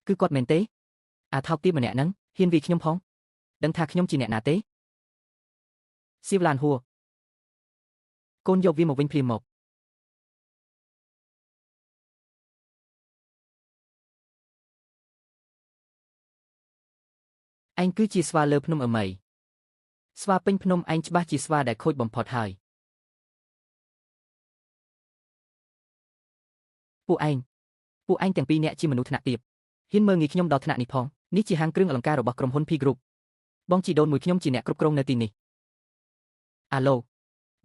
គឺគាត់មែនទេអាថោកទាបម្នាក់ហ្នឹងហ៊ានវាយខ្ញុំផងដឹងថាខ្ញុំជាអ្នកណាទេសៀវឡានហួរកូនយកវាមកវិញភ្លាមមកឯងគឺជាស្វាលើភ្នំអមីស្វាពេញភ្នំឯងច្បាស់ជាស្វាដែលខូចបំផុតហើយពួកឯងទាំងពីរនាក់ជាមនុស្សថ្នាក់ទាបហ៊ានមើលងាយខ្ញុំដល់ថ្នាក់នេះផងនេះជាហាងគ្រឿងអលង្ការរបស់ក្រុមហ៊ុន P Group បងជីដូនមួយខ្ញុំជាអ្នកគ្រប់គ្រងនៅទីនេះអាឡូ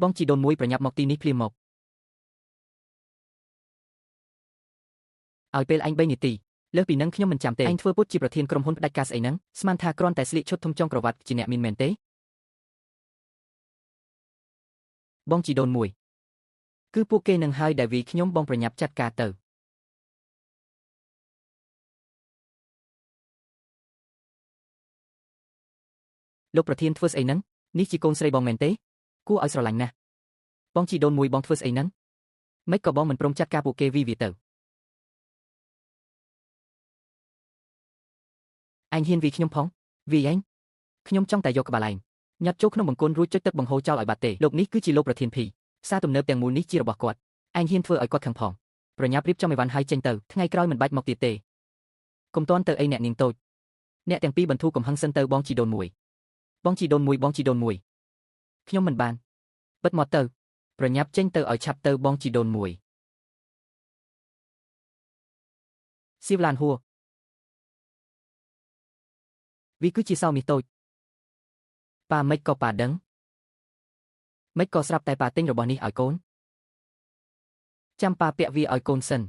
បងជីដូនមួយប្រញាប់មកទីនេះភ្លាមមកឲ្យពេលឯង3នាទីលើសពីនឹងខ្ញុំមិនចាំទេឯងធ្វើពុតជាប្រធានក្រុមហ៊ុនផ្ដាច់ការស្អីហ្នឹងស្មានថាគ្រាន់តែស្លៀកឈុតធំចុងក្រវ៉ាត់ជាអ្នកមានមែនទេបងជីដូនមួយគឺពួកគេនឹងហើយដែលវាខ្ញុំបងប្រញាប់ចាត់ការទៅលោកប្រធានធ្វើស្អីហ្នឹងនេះជាកូនស្រីបងមែនទេគួរឲ្យស្រឡាញ់ណាស់បងជីដូនមួយបងធ្វើស្អីហ្នឹងម៉េចក៏បងមិនព្រមចាត់ការពួកគេវាទៅឯងហ៊ានវាខ្ញុំផងវាឯងខ្ញុំចង់តែយកក្បាលឯងញ៉ាត់ចូលក្នុងបង្គន់រួចចុចទឹកបង្ហូរចោលឲ្យបាត់ទេលោកនេះគឺជាលោកប្រធានភីសារទំនើបទាំងមូលនេះជារបស់គាត់ឯងហ៊ានធ្វើឲ្យគាត់ខឹងផងប្រញាប់រៀបចំអីវ៉ាន់ឲ្យចេញទៅថ្ងៃក្រោយមិនបាច់មកទៀតទេកុំតន់ទៅអីអ្នកនាងតូចអ្នកទាំងពីរបន្ធូរកំហឹងសិនទៅបងជីដូនមួយខ្ញុំមិនបានបិទមាត់ទៅប្រញាប់ចេញទៅឲ្យឆាប់ទៅបងជីដូនមួយសៀវឡានហួរវាគឺជាសៅមាសតូចប៉ាមិនក៏ប៉ាដឹងមិនក៏ស្រាប់តែប៉ាទិញរបស់នេះឲ្យកូនចាំប៉ាពាក់វាឲ្យកូនសិន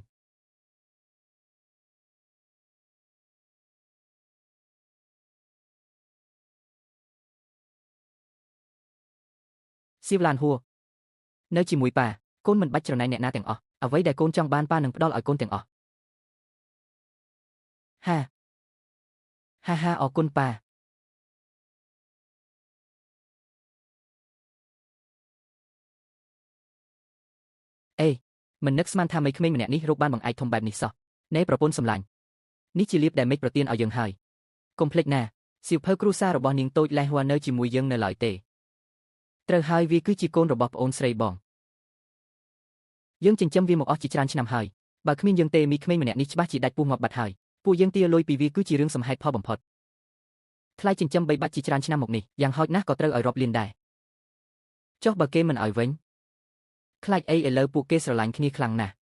សៀវឡានហួរនៅជាមួយប៉ាកូនមិនបាច់ច្រណែនអ្នកណាទាំងអស់អ្វីដែលកូនចង់បានប៉ានឹងផ្ដល់ឲ្យកូនទាំងអស់ហាអរគុណប៉ាអេមិននឹកស្មានថាមេក្មេងម្នាក់នេះរកបានបង្អែកធំបែបនេះសោះណែប្រពន្ធសម្លាញ់នេះជាលៀបដែលមេឃប្រទានឲ្យយើងហើយកុំភ្លេចណាសៀវភៅគ្រួសាររបស់នាងតូចលេះហួរនៅជាមួយយើងនៅឡើយទេត្រូវហើយវាគឺជាកូនរបស់ប្អូនស្រីបងយើងចិញ្ចឹមវាមកអស់ជាច្រើនឆ្នាំហើយបើគ្មានយើងទេមីក្មេងម្នាក់នេះច្បាស់ជាដាច់ពោះងាប់បាត់ហើយពួកយើងទាលុយពីវាគឺជារឿងសំហេតុផលបំផុតថ្លៃចិញ្ចឹមបីបាច់ជាច្រើនឆ្នាំមកនេះយ៉ាងហោចណាស់ក៏ត្រូវឲ្យរាប់លានដែរចុះបើគេមិនឲ្យវិញខ្លាចអីឥឡូវពួកគេស្រឡាញ់គ្នាខ្លាំងណាស់